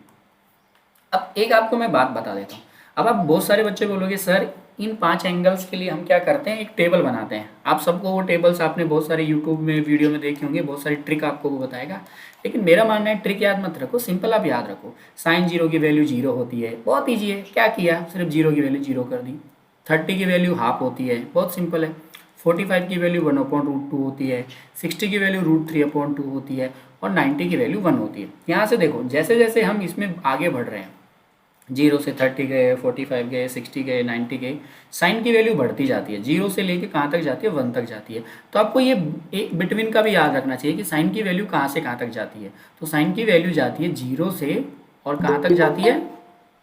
अब एक आपको मैं बात बता देता हूँ। अब आप बहुत सारे बच्चे बोलोगे सर इन 5 एंगल्स के लिए हम क्या करते हैं, एक टेबल बनाते हैं। आप सबको वो टेबल्स आपने बहुत सारे यूट्यूब में वीडियो में देखे होंगे, बहुत सारी ट्रिक आपको वो बताएगा, लेकिन मेरा मानना है ट्रिक याद मत रखो, सिंपल आप याद रखो। साइन 0 की वैल्यू 0 होती है, बहुत ईजी है। क्या किया, सिर्फ 0 की वैल्यू 0 कर दी। 30 की वैल्यू हाफ होती है, बहुत सिंपल है। 45 की वैल्यू 1/√2 होती है, 60 की वैल्यू √3/2 होती है और 90 की वैल्यू 1 होती है। यहाँ से देखो जैसे जैसे हम इसमें आगे बढ़ रहे हैं, 0 से 30 गए, 45 गए, 60 गए, 90 गए, साइन की वैल्यू बढ़ती जाती है, 0 से लेके कहाँ तक जाती है, 1 तक जाती है। तो आपको ये बिटवीन का भी याद रखना चाहिए कि साइन की वैल्यू कहाँ से कहाँ तक जाती है। तो साइन की वैल्यू जाती है 0 से और कहाँ तक जाती है,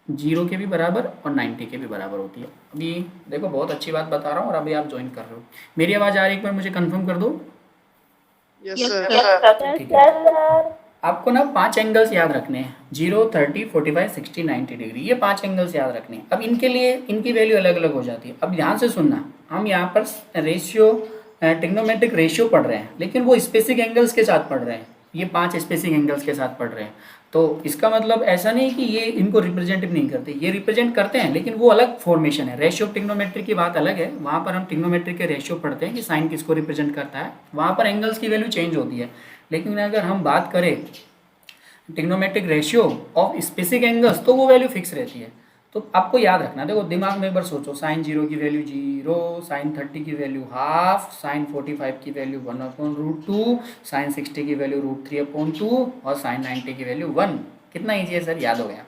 0 के भी बराबर और 90 के भी बराबर होती है। अभी देखो बहुत अच्छी बात बता रहा हूँ और अभी आप ज्वाइन कर रहे हो। मेरी आवाज़ आ रही है, एक बार मुझे कंफर्म कर दो। Yes sir. ठीक है, आपको ना 5 एंगल्स याद रखने हैं, 0, 30, 45, 60, 90 डिग्री, ये 5 एंगल्स याद रखने हैं। अब इनके लिए इनकी वैल्यू अलग अलग हो जाती है। अब ध्यान से सुनना, हम यहाँ पर रेशियो, ट्रिग्नोमेट्रिक रेशियो पढ़ रहे हैं, लेकिन वो स्पेसिफिक एंगल्स के साथ पढ़ रहे हैं, ये 5 स्पेसिफिक एंगल्स के साथ पढ़ रहे हैं। तो इसका मतलब ऐसा नहीं कि ये इनको रिप्रेजेंट नहीं करते, ये रिप्रेजेंट करते हैं, लेकिन वो अलग फॉर्मेशन है। रेशियो ऑफ ट्रिग्नोमेट्री की बात अलग है, वहाँ पर हम ट्रिग्नोमेट्री के रेशियो पढ़ते हैं कि साइन किसको रिप्रेजेंट करता है, वहाँ पर एंगल्स की वैल्यू चेंज होती है। लेकिन अगर हम बात करें trigonometric ratio of specific angles तो वो वैल्यू फिक्स रहती है। तो आपको याद रखना, देखो दिमाग में एक बार सोचो, साइन 0 की वैल्यू 0, साइन 30 की वैल्यू हाफ, साइन 45 की वैल्यू 1/√2, साइन 60 की वैल्यू √3/2 और साइन 90 की वैल्यू 1। कितना ईजी है सर, याद हो गया।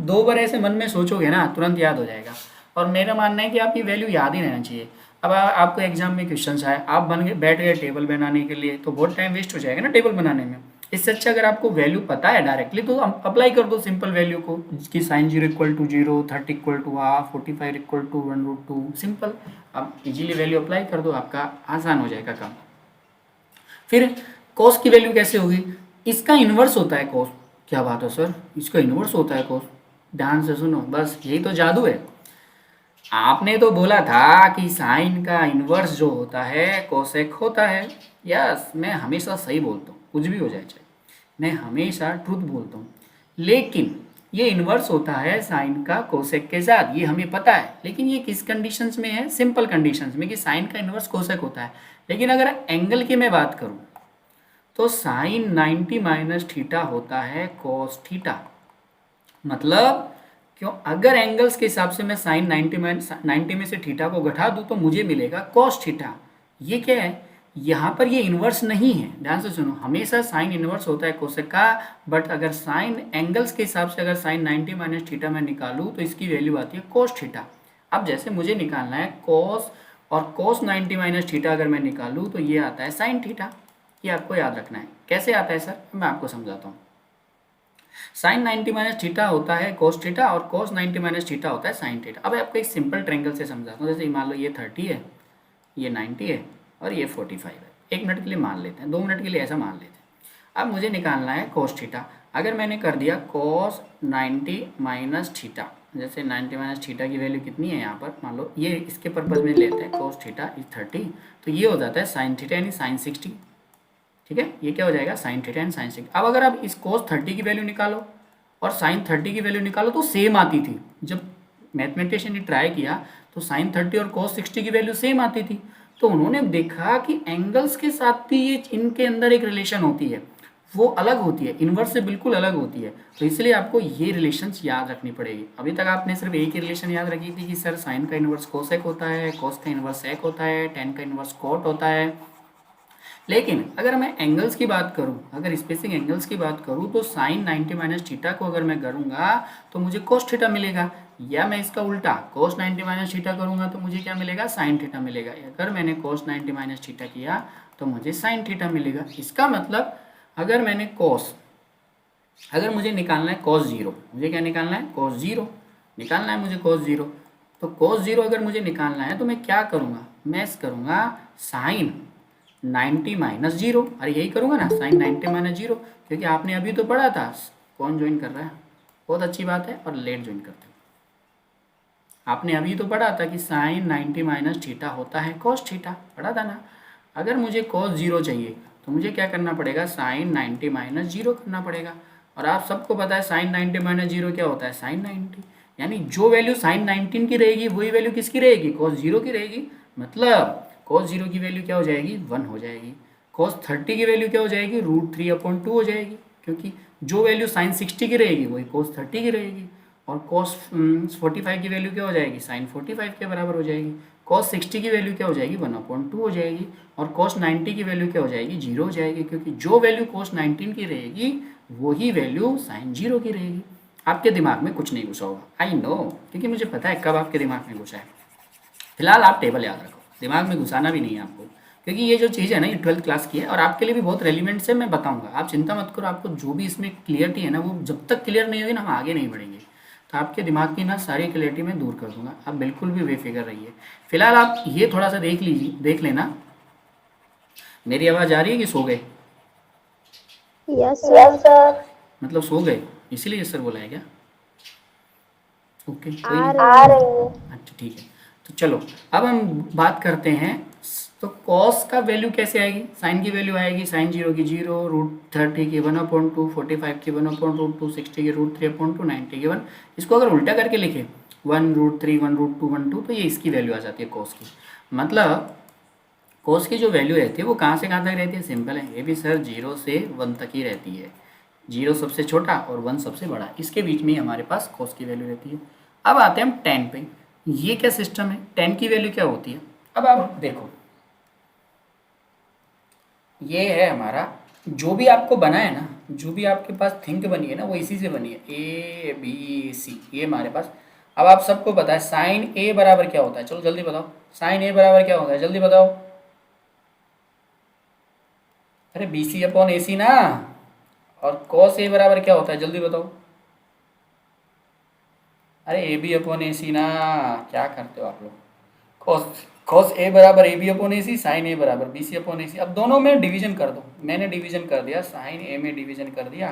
2 बार ऐसे मन में सोचोगे ना तुरंत याद हो जाएगा। और मेरा मानना है कि आपकी वैल्यू याद ही रहना चाहिए। अब आपको एग्जाम में क्वेश्चन आए, आप बैठ गए टेबल बनाने के लिए, तो बहुत टाइम वेस्ट हो जाएगा ना टेबल बनाने में। इससे अच्छा अगर आपको वैल्यू पता है डायरेक्टली तो अप्लाई कर दो सिंपल वैल्यू को, जिसकी साइन 0 = 0, 30 = हाफ, 45 = 1/√2, सिंपल। अब इजीली वैल्यू अप्लाई कर दो, आपका आसान हो जाएगा काम। फिर कॉस की वैल्यू कैसे होगी, इसका इन्वर्स होता है कॉस। क्या बात है सर, इसका इन्वर्स होता है कॉस? ध्यान से सुनो, बस यही तो जादू है। आपने तो बोला था कि साइन का इन्वर्स जो होता है कोसेक होता है। यस, मैं हमेशा सही बोलता हूँ, कुछ भी हो जाए चाहे, मैं हमेशा ट्रूथ बोलता हूँ। लेकिन ये इन्वर्स होता है साइन का कोसेक के साथ, ये हमें पता है। लेकिन ये किस कंडीशंस में है, सिंपल कंडीशंस में, कि साइन का इन्वर्स कोसेक होता है। लेकिन अगर एंगल की मैं बात करूँ तो साइन 90 - थीटा होता है कॉस थीटा। मतलब क्यों, अगर एंगल्स के हिसाब से मैं साइन 90 में से थीटा को घटा दूं तो मुझे मिलेगा कॉस थीटा। ये क्या है, यहाँ पर ये इन्वर्स नहीं है, ध्यान से सुनो, हमेशा साइन इन्वर्स होता है कोसेक का, बट अगर साइन एंगल्स के हिसाब से अगर साइन 90 माइनस थीटा मैं निकालूँ तो इसकी वैल्यू आती है कोस थीटा। अब जैसे मुझे निकालना है कोस, और कोस 90 माइनस थीटा अगर मैं निकालूँ तो ये आता है साइन थीटा। ये आपको याद रखना है। कैसे आता है सर, मैं आपको समझाता हूँ। साइन 90 माइनस थीटा होता है कोस थीटा, और कोस 90 माइनस थीटा होता है साइन थीटा। अब आपको एक सिंपल ट्रेंगल से समझाता हूँ। जैसे मान लो ये 30 है, ये 90 है, और ये 45 है। 1 मिनट के लिए मान लेते हैं, 2 मिनट के लिए ऐसा मान लेते हैं। अब मुझे निकालना है कोस थीटा। अगर मैंने कर दिया कोस 90 माइनस थीटा, जैसे 90 माइनस थीटा की वैल्यू कितनी है यहाँ पर, मान लो ये इसके पर्पज में लेते हैं, कोस थीटा इज 30, तो ये हो जाता है साइन थीटा यानी साइन 60। ठीक है, ये क्या हो जाएगा, साइन थीटा एंड साइन 60। अब अगर आप इस कोस 30 की वैल्यू निकालो और साइन 30 की वैल्यू निकालो तो सेम आती थी। जब मैथमेटिशियन ने ट्राई किया तो साइन 30 और कोस 60 की वैल्यू सेम आती थी। तो उन्होंने देखा कि एंगल्स के साथ भी ये इनके अंदर एक रिलेशन होती है, वो अलग होती है, इन्वर्स से बिल्कुल अलग होती है। तो इसलिए आपको ये रिलेशंस याद रखनी पड़ेगी। अभी तक आपने सिर्फ एक ही रिलेशन याद रखी थी कि सर साइन का इन्वर्स कोसेक होता है, कोस का इन्वर्स सेक होता है, टेन का इन्वर्स कोट होता है। लेकिन अगर मैं एंगल्स की बात करूं, अगर स्पेसिंग एंगल्स की बात करूं, तो साइन 90 माइनस थीटा को अगर मैं करूंगा तो मुझे कोस थीटा मिलेगा, या मैं इसका उल्टा कोस 90 माइनस थीटा करूंगा तो मुझे क्या मिलेगा, साइन थीटा मिलेगा। अगर मैंने कोस 90 माइनस थीटा किया तो मुझे साइन थीटा मिलेगा। इसका मतलब अगर मैंने कोस, अगर मुझे निकालना है कोस 0, मुझे क्या निकालना है, कोस 0 निकालना है मुझे, कोस 0। तो कोस 0 अगर मुझे निकालना है तो मैं क्या करूँगा, मैं करूँगा साइन 90 माइनस 0। अरे यही करूँगा ना, साइन 90 माइनस 0, क्योंकि आपने अभी तो पढ़ा था। कौन ज्वाइन कर रहा है, बहुत अच्छी बात है, और लेट ज्वाइन करते हो। आपने अभी तो पढ़ा था कि साइन 90 माइनस थीटा होता है कोस थीटा, पढ़ा था ना। अगर मुझे कोस 0 चाहिए तो मुझे क्या करना पड़ेगा, साइन 90 माइनस 0 करना पड़ेगा। और आप सबको पता है साइन 90 माइनस 0 क्या होता है, साइन 90। यानी जो वैल्यू साइन 19 की रहेगी वही वैल्यू किसकी रहेगी, कोस 0 की रहेगी। मतलब कोस 0 की वैल्यू क्या हो जाएगी, 1 हो जाएगी। कोस 30 की वैल्यू क्या हो जाएगी, √3/2 हो जाएगी, क्योंकि जो वैल्यू साइन 60 की रहेगी वही कोस 30 की रहेगी। और कोस 45 की वैल्यू क्या हो जाएगी, साइन 45 के बराबर हो जाएगी। कोस 60 की वैल्यू क्या हो जाएगी, 1/2 हो जाएगी। और कोस 90 की वैल्यू क्या हो जाएगी, 0 हो जाएगी, क्योंकि जो वैल्यू कोस 19 की रहेगी वही वैल्यू साइन 0 की रहेगी। आपके दिमाग में कुछ नहीं घुसा होगा, आई नो, क्योंकि मुझे पता है कब आपके दिमाग में घुसा है। फिलहाल आप टेबल याद रखो, दिमाग में घुसाना भी नहीं है आपको, क्योंकि ये जो चीज़ है ना, ये 12th क्लास की है और आपके लिए भी बहुत रेलिवेंट से मैं बताऊंगा। आप चिंता मत करो, आपको जो भी इसमें क्लियरिटी है ना, वो जब तक क्लियर नहीं होगी ना हम आगे नहीं बढ़ेंगे। तो आपके दिमाग की ना सारी क्लियरिटी मैं दूर कर दूंगा, आप बिल्कुल भी बेफिक्र रहिए। फिलहाल आप ये थोड़ा सा देख लीजिए, देख लेना। मेरी आवाज़ आ रही है कि सो गए, यस सर। मतलब सो गए इसीलिए सर बोला है क्या, ओके कोई आ नहीं। रही हूँ। अच्छा ठीक है, तो चलो अब हम बात करते हैं। तो कॉस का वैल्यू कैसे आएगी, साइन की वैल्यू आएगी साइन 0 की 0, √30 की 1/2, 45 की 1/2, 60 की √3/2, 90 की 1। इसको अगर उल्टा करके लिखे 1√3, 1√2, 1/2, तो ये इसकी वैल्यू आ जाती है कॉस की। मतलब कॉस की जो वैल्यू रहती है वो कहाँ से कहाँ तक रहती है, सिंपल है, ये भी सर 0 से 1 तक ही रहती है। 0 सबसे छोटा और 1 सबसे बड़ा, इसके बीच में ही हमारे पास कॉस की वैल्यू रहती है। अब आते हैं हम टेन पे। ये क्या सिस्टम है, टेन की वैल्यू क्या होती है। अब आप देखो, ये है हमारा जो भी आपको बना है ना, जो भी आपके पास थिंक बनी है ना, वो इसी से बनी है, ABC, ये हमारे पास। अब आप सबको पता है साइन A बराबर क्या होता है, चलो जल्दी बताओ, साइन A बराबर क्या होता है, जल्दी बताओ। अरे BC/AC ना। और कॉस A बराबर क्या होता है, जल्दी बताओ। अरे AB/AC ना, क्या करते हो आप लोग। कॉस कॉस A बराबर AB/AC, साइन A बराबर BC/AC। अब दोनों में डिवीजन कर दो, मैंने डिवीजन कर दिया, साइन A में डिवीजन कर दिया,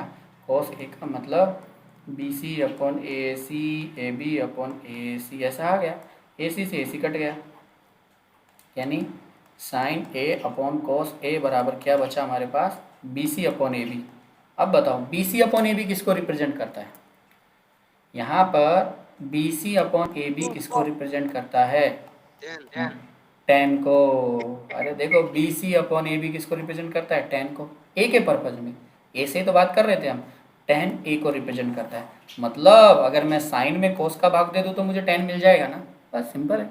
कॉस A का मतलब BC/AC, AB/AC, ऐसा आ गया, AC से AC कट गया, यानी साइन A/कॉस A बराबर क्या बचा हमारे पास, BC/AB। अब बताओ BC/AB किसको रिप्रेजेंट करता है, यहाँ पर BC/AB किसको रिप्रेजेंट करता है, 10 को। अरे देखो BC/AB किसको रिप्रेजेंट करता है, 10 को। ए के पर्पज में, ए से तो बात कर रहे थे हम, 10 ए को रिप्रेजेंट करता है। मतलब अगर मैं साइन में कोस का भाग दे दूँ तो मुझे 10 मिल जाएगा ना, बस सिंपल है।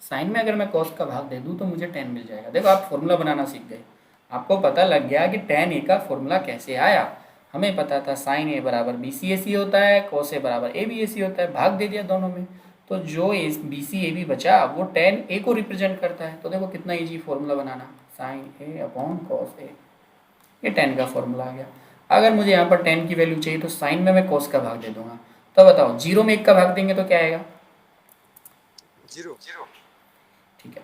साइन में अगर मैं कॉस का भाग दे दूँ तो मुझे टेन मिल जाएगा। देखो आप फॉर्मूला बनाना सीख गए, आपको पता लग गया कि टेन ए का फॉर्मूला कैसे आया। हमें पता था साइन ए बराबर बी सी ए सी होता है, कॉस ए बराबर ए बी ए सी होता है, भाग दे दिया दोनों में, तो जो बी सी ए बी बचा वो टेन ए को रिप्रेजेंट करता है। तो देखो कितना easy formula banana, sign A upon cos A, ये टेन का फॉर्मूला आ गया। अगर मुझे यहाँ पर टेन की वैल्यू चाहिए तो साइन में मैं कॉस का भाग दे दूंगा। तो बताओ जीरो में एक का भाग देंगे तो क्या आएगा? जीरो। ठीक है,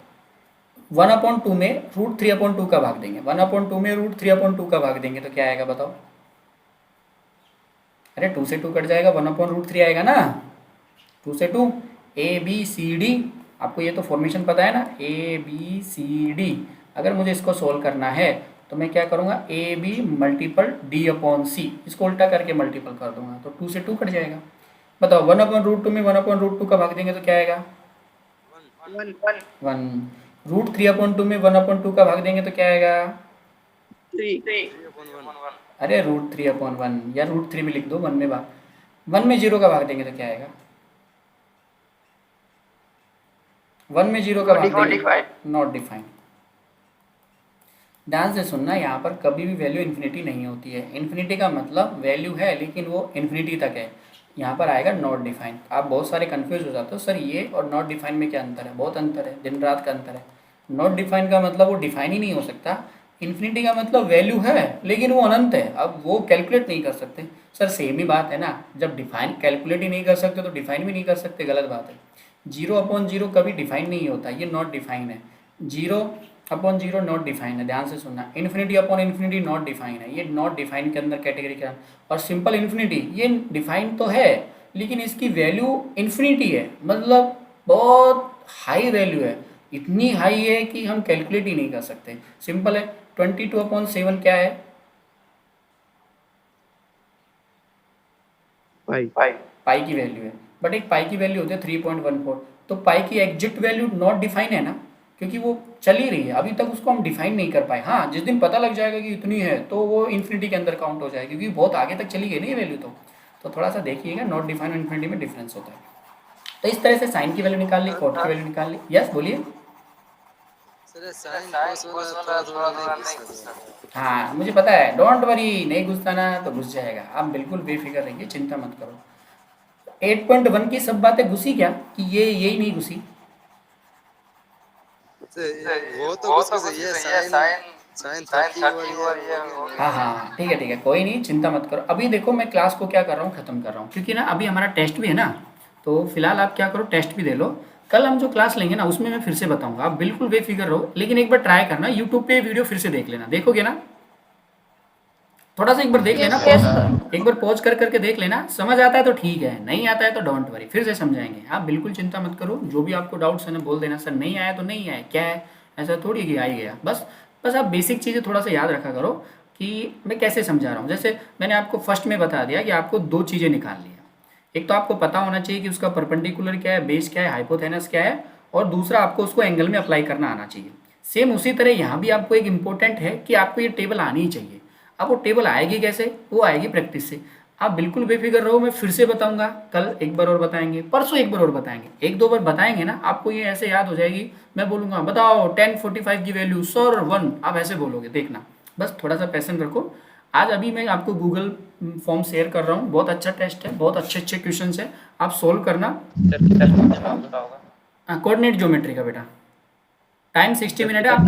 वन अपॉन टू में रूट थ्री अपॉन टू का भाग देंगे, वन अपॉन टू में रूट थ्री अपॉन टू का भाग देंगे तो क्या आएगा बताओ? अरे टू से टू कट जाएगा, वन अपॉन रूट थ्री आएगा ना, टू से two, A B C D, आपको ये तो फॉर्मेशन पता है ना, ए बी सी डी। अगर मुझे इसको सोल्व करना है तो मैं क्या करूँगा, A B multiple D upon C, इसको उल्टा करके मल्टीपल कर दूंगा तो टू से टू कट जाएगा। बताओ वन अपॉन रूट टू में वन अपॉन रूट टू का भाग देंगे तो क्या आएगा? One. Root three upon two में वन अपॉन टू का भाग देंगे तो क्या आएगा? अरे रूट थ्री अपॉन वन, या रूट थ्री भी लिख दो, वन में भाग, वन में जीरो का भाग देंगे तो क्या आएगा? वन में जीरो का भाग देंगे, नॉट डिफाइंड। ध्यान से सुनना, यहाँ पर कभी भी वैल्यू इन्फिनिटी नहीं होती है। इन्फिनिटी का मतलब वैल्यू है लेकिन वो इन्फिनिटी तक है, यहाँ पर आएगा नॉट डिफाइन। आप बहुत सारे कंफ्यूज हो जाते हो, सर ये और नॉट डिफाइन में क्या अंतर है? बहुत अंतर है, दिन रात का अंतर है। नॉट डिफाइन का मतलब वो डिफाइन ही नहीं हो सकता, इन्फिनिटी का मतलब वैल्यू है लेकिन वो अनंत है, अब वो कैलकुलेट नहीं कर सकते। सर सेम ही बात है ना, जब डिफाइन कैलकुलेट ही नहीं कर सकते तो डिफाइन भी नहीं कर सकते, गलत बात है। जीरो अपॉन जीरो कभी डिफाइन नहीं होता, ये नॉट डिफाइन है। Zero upon zero not define है, ध्यान से सुनना। Infinity upon infinity not define है, ये नॉट डिफाइन के अंदर कैटेगरी का। और सिंपल इन्फिनिटी ये डिफाइन तो है लेकिन इसकी वैल्यू इन्फिनिटी है, मतलब बहुत हाई वैल्यू है, इतनी हाई है कि हम कैलकुलेट ही नहीं कर सकते। सिंपल है, 22/7 क्या है? पाई की वैल्यू है, बट एक पाई की वैल्यू होती है 3.14। तो पाई की एग्जैक्ट वैल्यू नॉट डिफाइन है ना, क्योंकि वो चल ही रही है, अभी तक उसको हम डिफाइन नहीं कर पाए। हाँ, जिस दिन पता लग जाएगा कि इतनी है तो वो इन्फिनिटी के अंदर काउंट हो जाएगी, क्योंकि बहुत आगे तक चली गई ना ये वैल्यू। तो थोड़ा सा देखिएगा, नॉट डिफाइन और इन्फिनिटी में डिफरेंस होता है। तो इस तरह से साइन की वैल्यू निकाल ली, कॉट की वैल्यू निकाल ली। यस बोलिए। हाँ मुझे पता है, डोंट वरी, नहीं घुसता ना तो घुस जाएगा, आप बिल्कुल बेफिक्र रहिए, चिंता मत करो। 8.1 की सब बातें घुसी क्या कि ये यही नहीं घुसी? वो तो कुछ सही है, साइन 30 और ये हाँ हाँ ठीक है, कोई नहीं, चिंता मत करो। अभी देखो मैं क्लास को क्या कर रहा हूँ, ख़त्म कर रहा हूँ, क्योंकि ना अभी हमारा टेस्ट भी है ना, तो फिलहाल आप क्या करो, टेस्ट भी दे लो। कल हम जो क्लास लेंगे ना उसमें मैं फिर से बताऊंगा, आप बिल्कुल बेफिक्र रहो। लेकिन एक बार ट्राई करना, यूट्यूब पे वीडियो फिर से देख लेना, देखोगे ना, थोड़ा सा एक बार देख लेना, एक बार पॉज कर करके देख लेना, समझ आता है तो ठीक है, नहीं आता है तो डोंट वरी, फिर से समझाएंगे। आप बिल्कुल चिंता मत करो, जो भी आपको डाउट्स है ना बोल देना, सर नहीं आया तो नहीं आया, क्या है, ऐसा थोड़ी कि आ ही गया। बस आप बेसिक चीज़ें थोड़ा सा याद रखा करो कि मैं कैसे समझा रहा हूँ। जैसे मैंने आपको फर्स्ट में बता दिया कि आपको दो चीज़ें निकालनी है, एक तो आपको पता होना चाहिए कि उसका परपेंडिकुलर क्या है, बेस क्या है, हाइपोथेनस क्या है, और दूसरा आपको उसको एंगल में अप्लाई करना आना चाहिए। सेम उसी तरह यहाँ भी आपको एक इम्पोर्टेंट है कि आपको ये टेबल आनी ही चाहिए। अब वो टेबल आएगी कैसे? वो आएगी प्रैक्टिस से। आप बिल्कुल बेफिक्र रहो, मैं फिर से बताऊंगा, कल एक बार और बताएंगे, परसों एक बार और बताएंगे, एक दो बार बताएंगे ना, आपको ये ऐसे याद हो जाएगी। मैं बोलूंगा बताओ 10:45 की वैल्यू, सर 1, आप ऐसे बोलोगे, देखना। बस थोड़ा सा पैसेंस रखो। आज अभी मैं आपको गूगल फॉर्म शेयर कर रहा हूँ, बहुत अच्छा टेस्ट है, बहुत अच्छे क्वेश्चन है, आप सोल्व करना। कोऑर्डिनेट ज्योमेट्री का बेटा टाइम 60 मिनट है, आप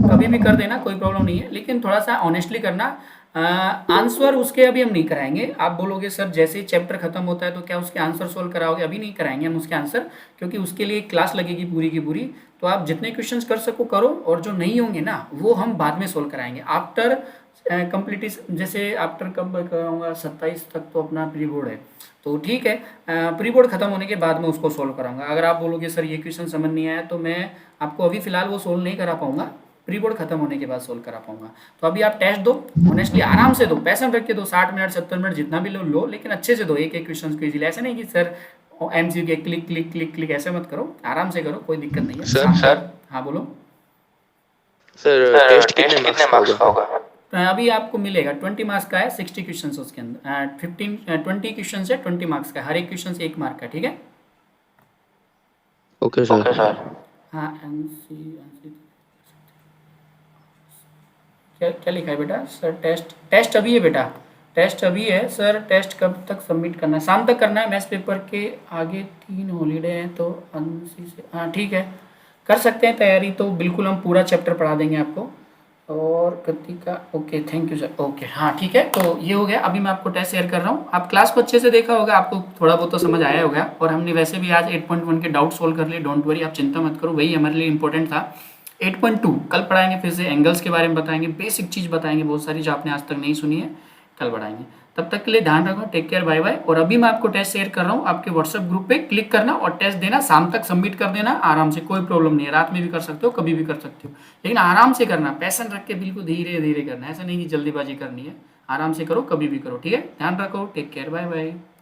कभी भी कर देना, कोई प्रॉब्लम नहीं है, लेकिन थोड़ा सा ऑनेस्टली करना। आंसर उसके अभी हम नहीं कराएंगे। आप बोलोगे सर जैसे ही चैप्टर खत्म होता है तो क्या उसके आंसर सोल्व कराओगे? अभी नहीं कराएंगे हम उसके आंसर, क्योंकि उसके लिए क्लास लगेगी पूरी की पूरी। तो आप जितने क्वेश्चंस कर सको करो, और जो नहीं होंगे ना वो हम बाद में सोल्व कराएंगे आफ्टर कंप्लीट। जैसे आफ्टर कब कराऊंगा, 27 तक तो अपना प्री बोर्ड है, तो ठीक है, प्री बोर्ड खत्म होने के बाद में उसको सोल्व कराऊंगा। अगर आप बोलोगे सर ये क्वेश्चन समझ नहीं आया, तो मैं आपको अभी फिलहाल वो सोल्व नहीं करा पाऊंगा, प्री बोर्ड खत्म होने के बाद सोल्व करा पाऊंगा। तो अभी आप टेस्ट दो, ऑनेस्टली आराम से दो, पैसन रख के दो, 60 मिनट 70 मिनट जितना भी लो, लेकिन अच्छे से दो, एक एक क्वेश्चन को इजीली। ऐसा नहीं कि सर एमसीक्यू के क्लिक क्लिक क्लिक क्लिक, ऐसे मत करो, आराम से करो, कोई दिक्कत नहीं है। सर हाँ बोलो सर, टेस्ट कितने मार्क्स का होगा? अभी आपको मिलेगा 20 मार्क्स का है, 60 क्वेश्चन उसके अंदर, 20 क्वेश्चन है, 20 मार्क्स का, हर एक क्वेश्चन 1 मार्क का, ठीक है। Okay sir. हाँ क्या क्या लिखा है बेटा? सर टेस्ट अभी है बेटा, टेस्ट अभी है सर। टेस्ट कब तक सबमिट करना है? शाम तक करना है। मैथ्स पेपर के आगे 3 हॉलीडे हैं तो अंशी से, हाँ ठीक है, कर सकते हैं तैयारी। तो बिल्कुल हम पूरा चैप्टर पढ़ा देंगे आपको। और Kritika, okay thank you sir, okay हाँ ठीक है। तो ये हो गया। अभी मैं आपको टेस्ट शेयर कर रहा हूँ। आप क्लास को अच्छे से देखा होगा, आपको थोड़ा बहुत तो समझ आया होगा। और हमने वैसे भी आज 8.1 के डाउट सोल्व कर लिए। डोंट वरी, आप चिंता मत करो, वही हमारे लिए इंपॉर्टेंट था। 8.2 कल पढ़ाएंगे, फिर से एंगल्स के बारे में बताएंगे, बेसिक चीज़ बताएंगे बहुत सारी जो आपने आज तक नहीं सुनी है, कल बढ़ाएंगे। तब तक के लिए ध्यान रखो, टेक केयर, बाय बाय। और अभी मैं आपको टेस्ट शेयर कर रहा हूँ, आपके व्हाट्सएप ग्रुप पे क्लिक करना और टेस्ट देना, शाम तक सबमिट कर देना आराम से, कोई प्रॉब्लम नहीं है। रात में भी कर सकते हो, कभी भी कर सकते हो, लेकिन आराम से करना, पैशन रख के, बिल्कुल धीरे धीरे करना। ऐसा नहीं कि जल्दीबाजी करनी है, आराम से करो, कभी भी करो, ठीक है। ध्यान रखो, टेक केयर, बाय बाय।